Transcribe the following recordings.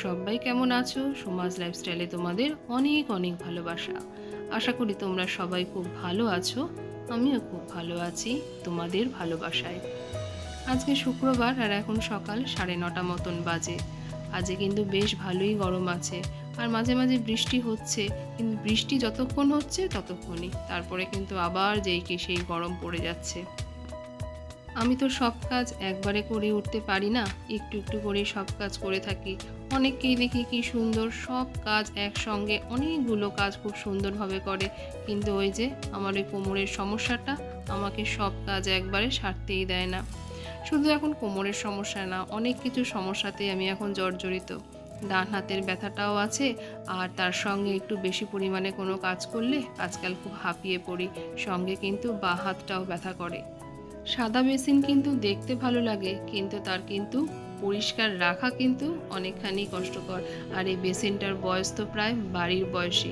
সবাই কেমন আছো? সমাজ লাইফস্টাইলে তোমাদের অনেক অনেক ভালোবাসা। আশা করি তোমরা সবাই খুব ভালো আছো। আমিও খুব ভালো আছি তোমাদের ভালোবাসায়। আজকে শুক্রবার আর এখন সকাল 9:30 মতন বাজে। আজকে কিন্তু বেশ ভালোই গরম আছে, আর মাঝে মাঝে বৃষ্টি হচ্ছে, কিন্তু বৃষ্টি যতক্ষণ হচ্ছে ততক্ষণই, তারপরে কিন্তু আবার যেই কি সেই গরম পড়ে যাচ্ছে। আমি তো সব কাজ একবারে করে উঠতে পারি না, একটু একটু করে সব কাজ করে থাকি। অনেককেই দেখি কি সুন্দর সব কাজ একসঙ্গে অনেকগুলো কাজ খুব সুন্দরভাবে করে, কিন্তু ওই যে আমার ওই কোমরের সমস্যাটা আমাকে সব কাজ একবারে সারতেই দেয় না। শুধু এখন কোমরের সমস্যা না, অনেক কিছু সমস্যাতেই আমি এখন জর্জরিত। ডান হাতের ব্যথাটাও আছে, আর তার সঙ্গে একটু বেশি পরিমাণে কোনো কাজ করলে আজকাল খুব হাঁপিয়ে পড়ি, সঙ্গে কিন্তু বাঁ হাতটাও ব্যথা করে। সাদা বেসিন কিন্তু দেখতে ভালো লাগে, কিন্তু তার কিন্তু পরিষ্কার রাখা কিন্তু অনেকখানি কষ্টকর। আর এই বেসিনটার বয়স তো প্রায় বাড়ির বয়সী।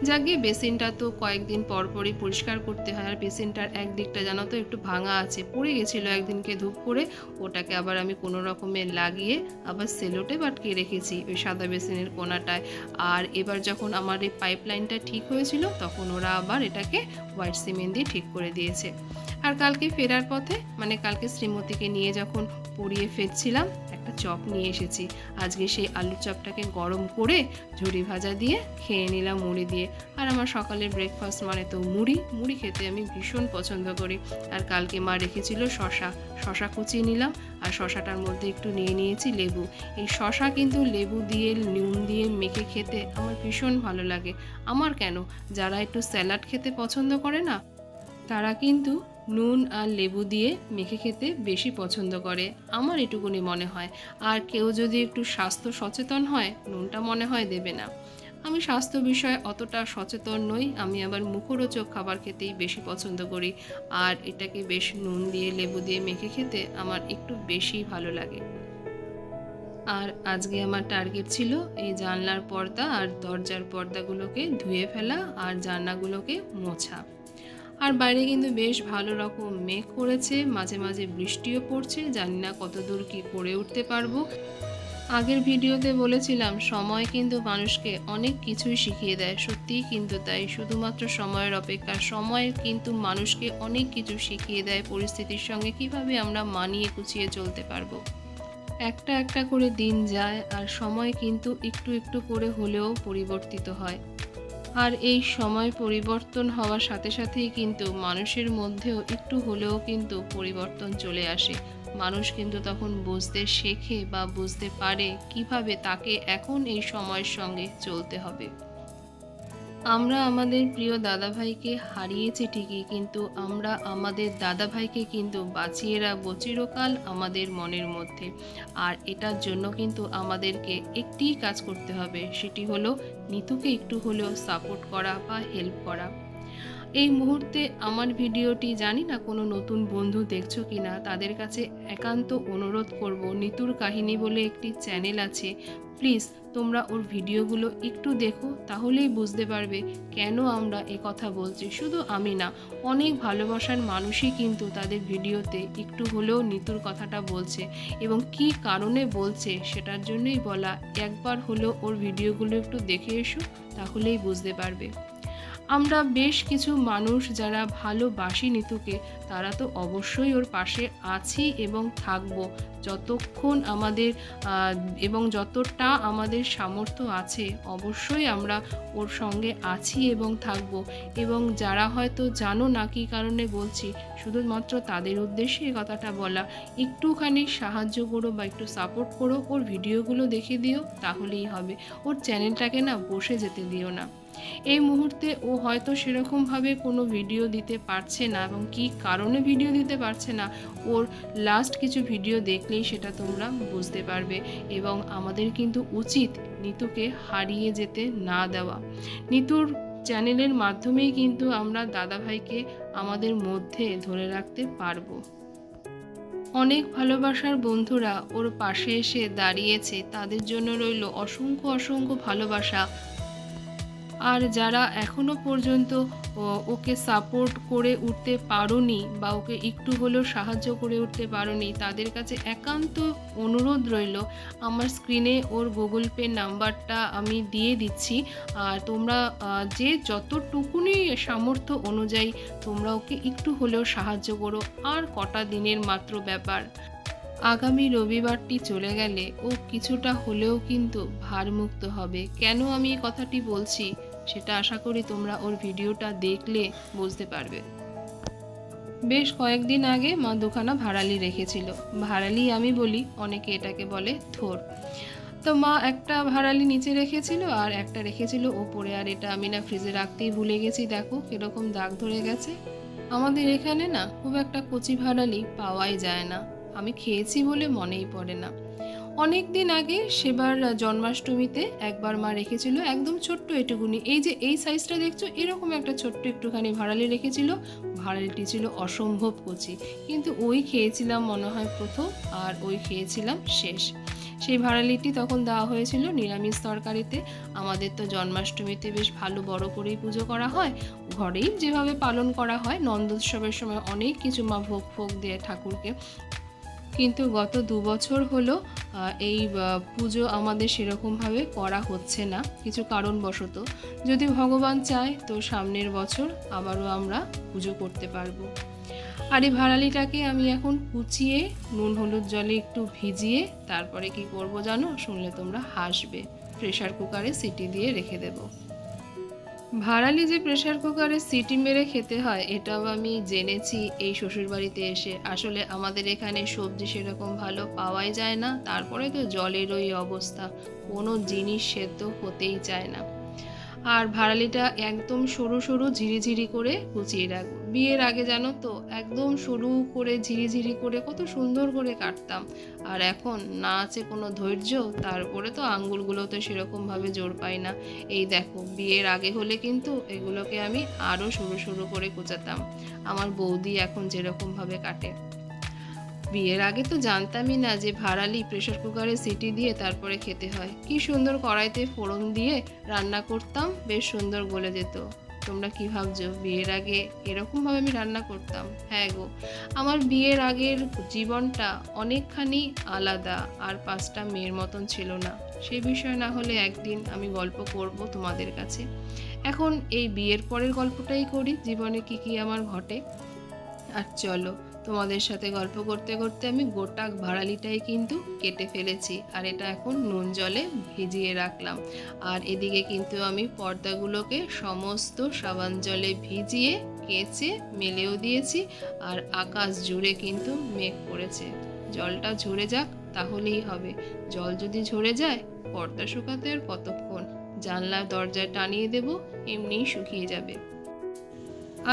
যাকে বেসিনটা তো কয়েকদিন পর পরই পরিষ্কার করতে হয়। আর বেসিনটার একদিকটা জানো তো একটু ভাঙা আছে, পড়ে গেছিলো একদিনকে ধূপ করে, ওটাকে আবার আমি কোনো রকমে লাগিয়ে আবার সেলোটেপ আটকে রেখেছি ওই সাদা বেসিনের কোণাটায়। আর এবার যখন আমার এই পাইপলাইনটা ঠিক হয়েছিল তখন ওরা আবার এটাকে হোয়াইট সিমেন্ট দিয়ে ঠিক করে দিয়েছে। আর কালকে ফেরার পথে, মানে কালকে শ্রীমতীকে নিয়ে যখন পড়িয়ে ফিরছিলাম, একটা চপ নিয়ে এসেছি। আজকে সেই আলুর চপটাকে গরম করে ঝুরি ভাজা দিয়ে খেয়ে নিলাম মুড়ি দিয়ে। আর আমার সকালের ব্রেকফাস্ট মানে তো মুড়ি, মুড়ি খেতে আমি ভীষণ পছন্দ করি। আর কালকে মা রেখেছিল শশা কুচিয়ে নিলাম, আর শশাটার মধ্যে একটু নিয়ে নিয়েছি লেবু। এই শশা কিন্তু লেবু দিয়ে নুন দিয়ে মেখে খেতে আমার ভীষণ ভালো লাগে। আমার কেন, যারা একটু স্যালাড খেতে পছন্দ করে না, তারা কিন্তু নুন আর লেবু দিয়ে মেখে খেতে বেশি পছন্দ করে, আমার এটুকুনি মনে হয়। আর কেউ যদি একটু স্বাস্থ্য সচেতন হয়, নুনটা মনে হয় দেবে না। আমি স্বাস্থ্য বিষয়ে অতটা সচেতন নই, আমি আবার মুখরোচক খাবার খেতেই বেশি পছন্দ করি। আর এটাকে বেশ নুন দিয়ে লেবু দিয়ে মেখে খেতে আমার একটু বেশি ভালো লাগে। আর আজকে আমার টার্গেট ছিল এই জানলার পর্দা আর দরজার পর্দাগুলোকে ধুয়ে ফেলা আর জানলাগুলোকে মোছা। আর বাইরে কিন্তু বেশ ভালো রকম মেঘ করেছে, মাঝে মাঝে বৃষ্টিও পড়ছে, জানি না কতদূর কি করে উঠতে পারবো। আগের ভিডিওতে বলেছিলাম সময় কিন্তু মানুষকে অনেক কিছুই শিখিয়ে দেয়, সত্যিই কিন্তু তাই। শুধুমাত্র সময়ের অপেক্ষা, সময় কিন্তু মানুষকে অনেক কিছু শিখিয়ে দেয়, পরিস্থিতির সঙ্গে কিভাবে আমরা মানিয়ে গুছিয়ে চলতে পারবো। একটা একটা করে দিন যায়, আর সময় কিন্তু একটু একটু করে হলেও পরিবর্তিত হয়। আর এই সময় পরিবর্তন হওয়ার সাথে সাথেই কিন্তু মানুষের মধ্যেও একটু হলেও কিন্তু পরিবর্তন চলে আসে। মানুষ কিন্তু তখন বুঝতে শেখে বা বুঝতে পারে কিভাবে তাকে এখন এই সময়ের সঙ্গে চলতে হবে। আমরা আমাদের প্রিয় দাদাভাইকে হারিয়েছি ঠিকই, কিন্তু আমরা আমাদের দাদাভাইকে কিন্তু বাঁচিয়ে রাখবো চিরকাল আমাদের মনের মধ্যে। আর এটার জন্য কিন্তু আমাদেরকে একটিই কাজ করতে হবে, সেটি হলো নিতুকে একটু হলেও সাপোর্ট করা বা হেল্প করা। এই মুহূর্তে আমার ভিডিওটি জানি না কোনো নতুন বন্ধু দেখছো কি না, তাদের কাছে একান্ত অনুরোধ করব, নিতুর কাহিনী বলে একটি চ্যানেল আছে, প্লিজ তোমরা ওর ভিডিওগুলো একটু দেখো, তাহলেই বুঝতে পারবে কেন আমরা এ কথা বলছি। শুধু আমি না, অনেক ভালোবাসার মানুষই কিন্তু তাদের ভিডিওতে একটু হলেও নিতুর কথাটা বলছে, এবং কি কারণে বলছে সেটার জন্যই বলা। একবার হলেও ওর ভিডিওগুলো একটু দেখে এসো, তাহলেই বুঝতে পারবে। আমরা বেশ কিছু মানুষ যারা ভালোবাসি নিতুকে, তারা তো অবশ্যই ওর পাশে আছি এবং থাকব যতক্ষণ আমাদের এবং যতটা আমাদের সামর্থ্য আছে, অবশ্যই আমরা ওর সঙ্গে আছি এবং থাকব। এবং যারা হয়তো জানো না কী কারণে বলছি, শুধুমাত্র তাদের উদ্দেশ্যে এই কথাটা বলা, একটুখানি সাহায্য করো বা একটু সাপোর্ট করো, ওর ভিডিওগুলো দেখে দিও, তাহলেই হবে। ওর চ্যানেলটাকে না বসে যেতে দিও না। এই মুহূর্তে ও হয়তো সেরকমভাবে কোনো ভিডিও দিতে পারছে না, এবং কী কারণে ভিডিও দিতে পারছে না, ওর লাস্ট কিছু ভিডিও দেখলেই সেটা তোমরা বুঝতে পারবে। এবং আমাদের কিন্তু উচিত নিতুকে হারিয়ে যেতে না দেওয়া। নিতুর চ্যানেলের মাধ্যমেই কিন্তু আমরা দাদাভাইকে আমাদের মধ্যে ধরে রাখতে পারবো। অনেক ভালোবাসার বন্ধুরা ওর পাশে এসে দাঁড়িয়েছে, তাদের জন্য রইল অসংখ্য অসংখ্য ভালোবাসা। আর যারা এখনো পর্যন্ত ওকে সাপোর্ট করে উঠতে পারোনি বা ওকে একটু হলেও সাহায্য করে উঠতে পারোনি, তাদের কাছে একান্ত অনুরোধ রইল, আমার স্ক্রিনে ওর গুগল পে নাম্বারটা আমি দিয়ে দিচ্ছি। আর তোমরা যে যতটুকুনি সামর্থ্য অনুযায়ী তোমরা ওকে একটু হলেও সাহায্য করো। আর কটা দিনের মাত্র ব্যাপার, আগামী রবিবারটি চলে গেলে ও কিছুটা হলেও কিন্তু ভারমুক্ত হবে। কেন আমি এই কথাটি বলছি সেটা আশা করি তোমরা ওর ভিডিওটা দেখলে বুঝতে পারবে। বেশ কয়েকদিন আগে মা দুখানা ভাড়ালি রেখেছিল। ভাড়ালি আমি বলি, অনেকে এটাকে বলে থোর। তো মা একটা ভাড়ালি নিচে রেখেছিল আর একটা রেখেছিল ওপরে। আর এটা আমি না ফ্রিজে রাখতেই ভুলে গেছি, দেখো কিরকম দাগ ধরে গেছে। আমাদের এখানে না খুব একটা কচি ভাড়ালি পাওয়াই যায় না, আমি খেয়েছি বলে মনেই পড়ে না। অনেক দিন আগে সেবার জন্মাষ্টমীতে একবার মা রেখেছিল একদম ছোট্ট এটুকুনি, এই যে এই সাইজটা দেখছো, এরকম একটা ছোট্ট একটুখানি ভাড়ালি রেখেছিল। ভাড়ালিটি ছিল অসম্ভব কচি, কিন্তু ওই খেয়েছিলাম মনে হয় প্রথম, আর ওই খেয়েছিলাম শেষ। সেই ভাড়ালিটি তখন দেওয়া হয়েছিল নিরামিষ তরকারিতে। আমাদের তো জন্মাষ্টমীতে বেশ ভালো বড় করেই পুজো করা হয়, ঘরেই যেভাবে পালন করা হয়। নন্দোৎসবের সময় অনেক কিছু মা ভোগ ফোগ দিয়ে ঠাকুরকে, কিন্তু গত 2 বছর হলো এই পুজো আমাদের সেরকমভাবে করা হচ্ছে না কিছু কারণবশত। যদি ভগবান চায় তো সামনের বছর আবারও আমরা পুজো করতে পারবো। আর এই ভাড়ালিটাকে আমি এখন কুচিয়ে নুন হলুদ জলে একটু ভিজিয়ে তারপরে কি করব জানো? শুনলে তোমরা হাসবে। প্রেসার কুকারে সিটি দিয়ে রেখে দেবো। ভাড়ালি যে প্রেসার কুকারে সিটি মেরে খেতে হয় এটাও আমি জেনেছি এই শ্বশুরবাড়িতে এসে। আসলে আমাদের এখানে সবজি সেরকম ভালো পাওয়াই যায় না, তারপরে তো জলেরই অবস্থা, কোনো জিনিস সেদ্ধ হতেই চায় না। আর ভাড়ালিটা একদম সরু সরু ঝিরিঝিরি করে কুচিয়ে রাখবো। বিয়ের আগে জানো তো একদম সরু করে ঝিরিঝিরি করে কত সুন্দর করে কাটতাম। আর এখন না আছে কোনো ধৈর্য, তারপরে তো আঙ্গুলগুলোতে সেরকমভাবে জোর পাই না। এই দেখো, বিয়ের আগে হলে কিন্তু এগুলোকে আমি আরও সরু সরু করে কুচাতাম, আমার বৌদি এখন যেরকমভাবে কাটে। বিয়ের আগে তো জানতামই না যে ভাড়ালি প্রেসার কুকারে সিটি দিয়ে তারপরে খেতে হয়। কি সুন্দর কড়াইতে ফোড়ন দিয়ে রান্না করতাম, বেশ সুন্দর গলে যেত। তোমরা কি ভাবছো বিয়ের আগে এরকমভাবে আমি রান্না করতাম? হ্যাঁ গো, আমার বিয়ের আগের জীবনটা অনেকখানি আলাদা, আর 5টা মেয়ের মতন ছিল না। সে বিষয় না হলে একদিন আমি গল্প করব তোমাদের কাছে। এখন এই বিয়ের পরের গল্পটাই করি, জীবনে কি কি আমার ঘটে। আর চলো, তোমাদের সাথে গল্প করতে করতে আমি গোটা ভাড়ালিটাই কিন্তু কেটে ফেলেছি, আর এটা এখন নুন জলে ভিজিয়ে রাখলাম। আর এদিকে কিন্তু আমি পর্দাগুলোকে সমস্ত সাবান জলে ভিজিয়ে কেচে মেলেও দিয়েছি। আর আকাশ জুড়ে কিন্তু মেঘ পড়েছে, জলটা ঝরে যাক তাহলেই হবে। জল যদি ঝরে যায় পর্দা শুকাতে আর কতক্ষণ, জানলা দরজায় টানিয়ে দেব, এমনিই শুকিয়ে যাবে।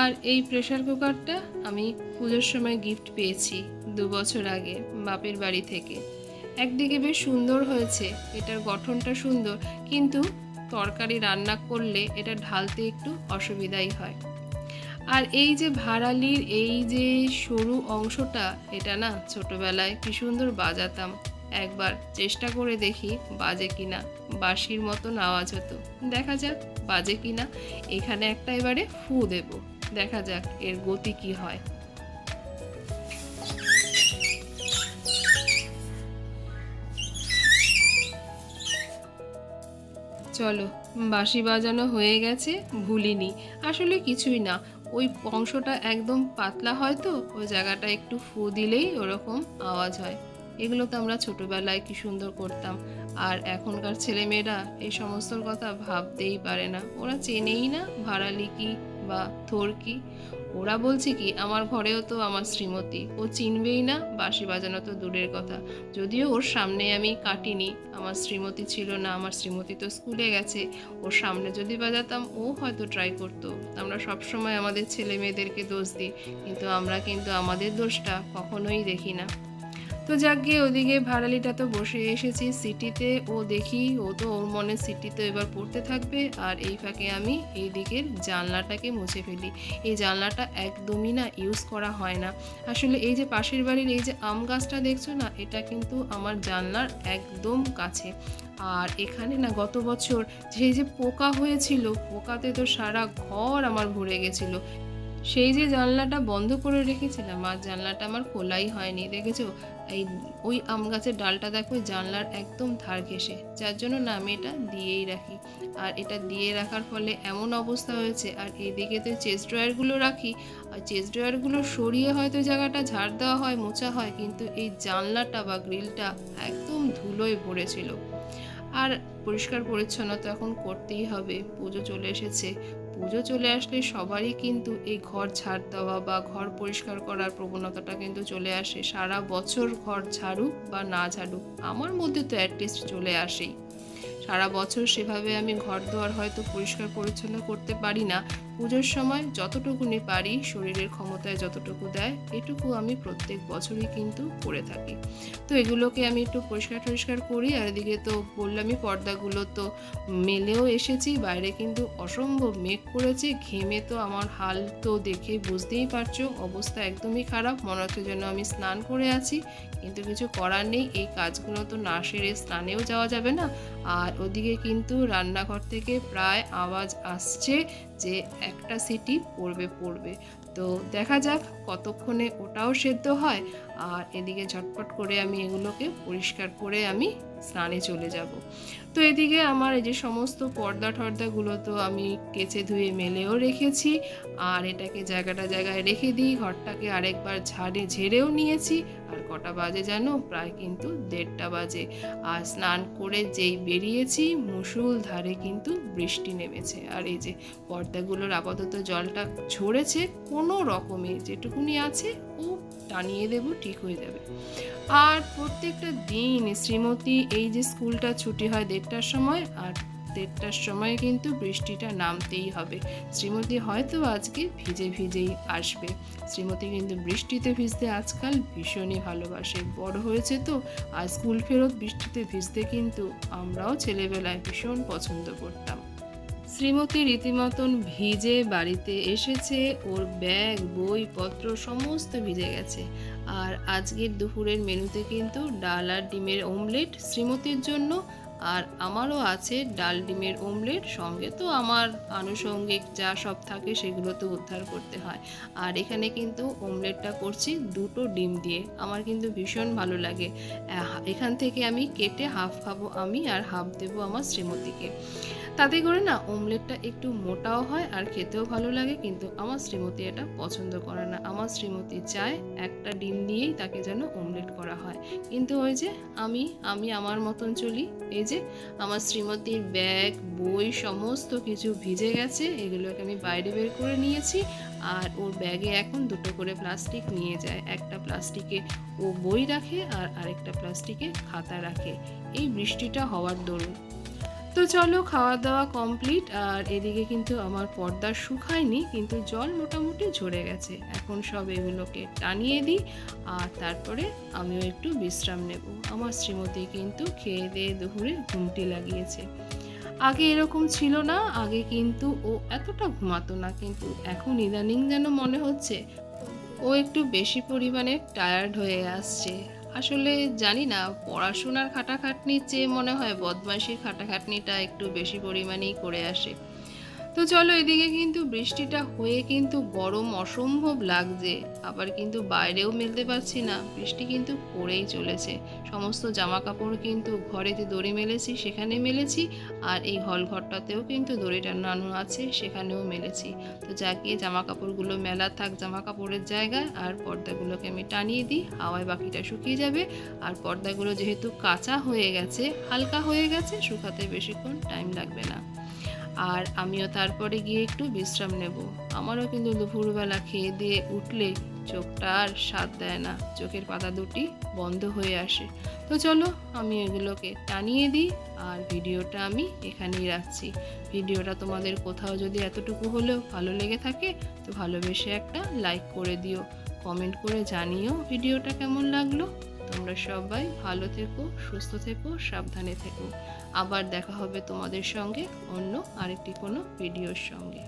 আর এই প্রেসার কুকারটা আমি পুজোর সময় গিফট পেয়েছি 2 বছর আগে বাপের বাড়ি থেকে। একদিকে বেশ সুন্দর হয়েছে, এটার গঠনটা সুন্দর, কিন্তু তরকারি রান্না করলে এটা ঢালতে একটু অসুবিধাই হয়। আর এই যে ভাড়ালির এই যে সরু অংশটা, এটা না ছোটবেলায় কি সুন্দর বাজাতাম। একবার চেষ্টা করে দেখি বাজে কিনা, বাঁশির মতন আওয়াজ হতো। দেখা যাক বাজে কিনা। এখানে একটা এবারে ফু দেব, দেখা যাক এর গতি কি হয়। চলো, বাঁশি বাজানো হয়ে গেছে, ভুলিনি। আসলে কিছুই না, ওই অংশটা একদম পাতলা হয় তো, ওই জায়গাটা একটু ফু দিলেই ওরকম আওয়াজ হয়। এগুলো তো আমরা ছোটবেলায় কি সুন্দর করতাম। আর এখনকার ছেলেমেয়েরা এই সমস্ত কথা ভাবতেই পারে না, ওরা চেনেই না ভাড়ালি কি বা থোর কি। ওরা বলছে কি, আমার ঘরেও তো আমার শ্রীমতী, ও চিনবেই না, বাঁশি বাজানো তো দূরের কথা। যদিও ওর সামনে আমি কাটিনি, আমার শ্রীমতী ছিল না, আমার শ্রীমতী তো স্কুলে গেছে। ওর সামনে যদি বাজাতাম ও হয়তো ট্রাই করতো। আমরা সবসময় আমাদের ছেলে মেয়েদেরকে দোষ দিই, কিন্তু আমরা কিন্তু আমাদের দোষটা কখনোই দেখি না। তো যাক গিয়ে ওদিকে ভাড়ালিটা তো বসে এসেছি সিটিতে, ও দেখি ও তো ওর মনে সিটি তো এবার পড়তে থাকবে, আর এই ফাঁকে আমি এই দিকের জানলাটাকে মুছে ফেলি। এই জানলাটা একদমই না ইউজ করা হয় না। আসলে এই যে পাশের বাড়ির এই যে আম গাছটা দেখছো না, এটা কিন্তু আমার জানলার একদম কাছে। আর এখানে না গত বছর যে পোকা হয়েছিল, পোকাতে তো সারা ঘর আমার ভরে গেছিলো। সেই যে জানলাটা বন্ধ করে রেখেছিলাম, আর জানলাটা আমার খোলাই হয়নি, দেখেছো? এই ওই আম গাছের ডালটা দেখো জানলার একদম ধার ঘেঁষে, যার জন্য না আমি এটা দিয়েই রাখি। আর এটা দিয়ে রাখার ফলে এমন অবস্থা হয়েছে, আর এইদিকে তো চেস্ট ড্রয়ারগুলো রাখি, আর চেস্ট ড্রয়ারগুলো সরিয়ে হয়তো জায়গাটা ঝাড় দেওয়া হয়, মোছা হয়, কিন্তু এই জানলাটা বা গ্রিলটা একদম ধুলোয় ভরেছিল। আর পরিষ্কার পরিচ্ছন্নতা এখন করতেই হবে, পুজো চলে এসেছে। পুজো চলে আসলে সবারই কিন্তু এই ঘর ঝাড় দেওয়া বা ঘর পরিষ্কার করার প্রবণতাটা কিন্তু চলে আসে। সারা বছর ঘর ঝাড়ুক বা না ঝাড়ুক, আমার মধ্যে তো অ্যাটলিস্ট চলে আসেই। সারা বছর সেভাবে আমি ঘর দুয়ার হয়তো পরিষ্কার পরিচ্ছন্ন করতে পারি না, পুজোর সময় যতটুকুনি পারি, শরীরের ক্ষমতায় যতটুকু দেয়, এটুকু আমি প্রত্যেক বছরই কিন্তু করে থাকি। তো এগুলোকে আমি একটু পরিষ্কার করি। আর এদিকে তো বললামই পর্দাগুলো তো মেলেও এসেছি, বাইরে কিন্তু অসম্ভব মেঘ করেছে, ঘেমে তো আমার হাল তো দেখে বুঝতেই পারছো, অবস্থা একদমই খারাপ, মনে হচ্ছে যেন আমি স্নান করে আছি, কিন্তু কিছু করার নেই, এই কাজগুলো তো না সেরে স্নানেও যাওয়া যাবে না। আর ওদিকে কিন্তু রান্নাঘর থেকে প্রায় আওয়াজ আসছে যে একটা সিটি পড়বে। তো দেখা যাক কতক্ষণে ওটাও সেদ্ধ হয়। আর এদিকে ঝটপট করে আমি এগুলোকে পরিষ্কার করে আমি স্নানে চলে যাব। তো এদিকে আমার এই যে সমস্ত পর্দা টর্দাগুলো তো আমি কেচে ধুয়ে মেলেও রেখেছি, আর এটাকে জায়গায় রেখে দিই, ঘরটাকে আরেকবার ঝেড়েও নিয়েছি। আর কটা বাজে জানো? প্রায় কিন্তু 1:30 বাজে। আর স্নান করে যেই বেরিয়েছি, মুষল ধারে কিন্তু বৃষ্টি নেমেছে। আর এই যে পর্দাগুলোর আপাতত জলটা ঝরেছে, কোনো রকমে যেটুকুনি আছে ও টানিয়ে দেব, ঠিক হয়ে যাবে। আর প্রত্যেকটা দিন শ্রীমতী এই যে স্কুলটা ছুটি হয় 1:30টার সময়, আর 1:30টার সময় কিন্তু বৃষ্টিটা নামতেই হবে। শ্রীমতী হয়তো আজকে ভিজেই আসবে। শ্রীমতী কিন্তু বৃষ্টিতে ভিজতে আজকাল ভীষণই ভালোবাসে, বড় হয়েছে তো। আর স্কুল ফেরত বৃষ্টিতে ভিজতে কিন্তু আমরাও ছেলেবেলায় ভীষণ পছন্দ করতাম। শ্রীমতী রীতিমতন ভিজে বাড়িতে এসেছে, ওর ব্যাগ বইপত্র সমস্ত ভিজে গেছে। আর আজকের দুপুরের মেনুতে কিন্তু ডাল আর ডিমের অমলেট শ্রীমতীর জন্য, আর আমারও আছে ডাল ডিমের অমলেট, সঙ্গে তো আমার আনুষঙ্গিক যা সব থাকে সেগুলো তো উদ্ধার করতে হয়। আর এখানে কিন্তু অমলেটটা করছি 2টো ডিম দিয়ে, আমার কিন্তু ভীষণ ভালো লাগে। এখান থেকে আমি কেটে হাফ খাবো আমি, আর হাফ দেবো আমার শ্রীমতীকে। তাতে করে না অমলেটটা একটু মোটাও হয় আর খেতেও ভালো লাগে, কিন্তু আমার শ্রীমতী এটা পছন্দ করে না। আমার শ্রীমতী চায় একটা ডিম দিয়েই তাকে যেন অমলেট করা হয়। কিন্তু ওই যে আমি আমার মতন চলি। এই যে আমার শ্রীমতীর ব্যাগ বই সমস্ত কিছু ভিজে গেছে, এগুলোকে আমি বাইরে বের করে নিয়েছি। আর ওর ব্যাগে এখন 2টো করে প্লাস্টিক নিয়ে যায়, একটা প্লাস্টিকে ও বই রাখে আর আরেকটা প্লাস্টিকে খাতা রাখে, এই বৃষ্টিটা হওয়ার দরুন। তো চলো, খাওয়া দাওয়া কমপ্লিট। আর এদিকে কিন্তু আমার পর্দা শুকায়নি, কিন্তু জল মোটামুটি ঝরে গেছে। এখন সব এগুলোকে টানিয়ে দিই, আর তারপরে আমিও একটু বিশ্রাম নেব। আমার শ্রীমতী কিন্তু খেয়ে দিয়ে দুপুরে ঘুমটি লাগিয়েছে। আগে এরকম ছিল না, আগে কিন্তু ও এতটা ঘুমাতো না, কিন্তু এখন ইদানিং যেন মনে হচ্ছে ও একটু বেশি পরিমাণে টায়ার্ড হয়ে আসছে। আসলে জানি না, পড়াশোনার খাটাখাটনির চেয়ে মনে হয় বদমাইশির খাটাখাটনিটা একটু বেশি পরিমাণেই করে আসে। তো চলো, এদিকে কিন্তু বৃষ্টিটা হয়ে কিন্তু গরম অসম্ভব লাগছে, আবার কিন্তু বাইরেও মেলতে পারছি না, বৃষ্টি কিন্তু পড়েই চলেছে। সমস্ত জামা কাপড় কিন্তু ঘরে যে দড়ি মেলেছি সেখানে মেলেছি, আর এই হল ঘরটাতেও কিন্তু দড়ি টানানো আছে, সেখানেও মেলেছি। তো যাকে জামা কাপড়গুলো মেলা থাক জামা কাপড়ের জায়গায়, আর পর্দাগুলোকে আমি টানিয়ে দিই, হাওয়ায় বাকিটা শুকিয়ে যাবে। আর পর্দাগুলো যেহেতু কাঁচা হয়ে গেছে, হালকা হয়ে গেছে, শুকাতে বেশিক্ষণ টাইম লাগবে না। আর আমিও তারপরে গিয়ে একটু বিশ্রাম নেব। আমারও কিন্তু দুপুরবেলা খেয়ে দিয়ে উঠলে চোখটা আর সাথ দেয় না, চোখের পাতা দুটি বন্ধ হয়ে আসে। তো চলো, আমি এগুলোকে টানিয়ে দিই, আর ভিডিওটা আমি এখানেই রাখছি। ভিডিওটা তোমাদের কোথাও যদি এতটুকু হলেও ভালো লেগে থাকে, তো ভালোবেসে একটা লাইক করে দিও, কমেন্ট করে জানিও ভিডিওটা কেমন লাগলো। তোমরা সবাই ভালো থেকো, সুস্থ থেকো, সাবধানে থেকো। আবার দেখা হবে তোমাদের সঙ্গে অন্য আরেকটি কোনো ভিডিওর সঙ্গে।